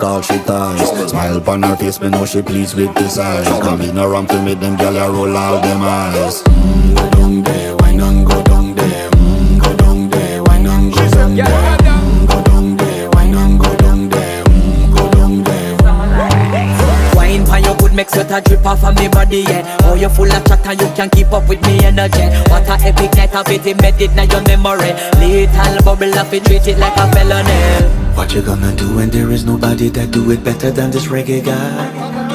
all she ties. Smile upon her face, me know she pleased with this eyes. Come in around to make them gyal a roll out them eyes. Go down there, why not go down there? Go down there, why not go down there? Go down there, why not go down there? Go down there. Wine for your good make sweat a drip off of me body, yeah. Oh, you full of chatter, you can keep up with me energy. What a epic night of it, embedded in your memory. Little bubble of it, treat it like a felony. What you gonna do when there is nobody that do it better than this reggae guy?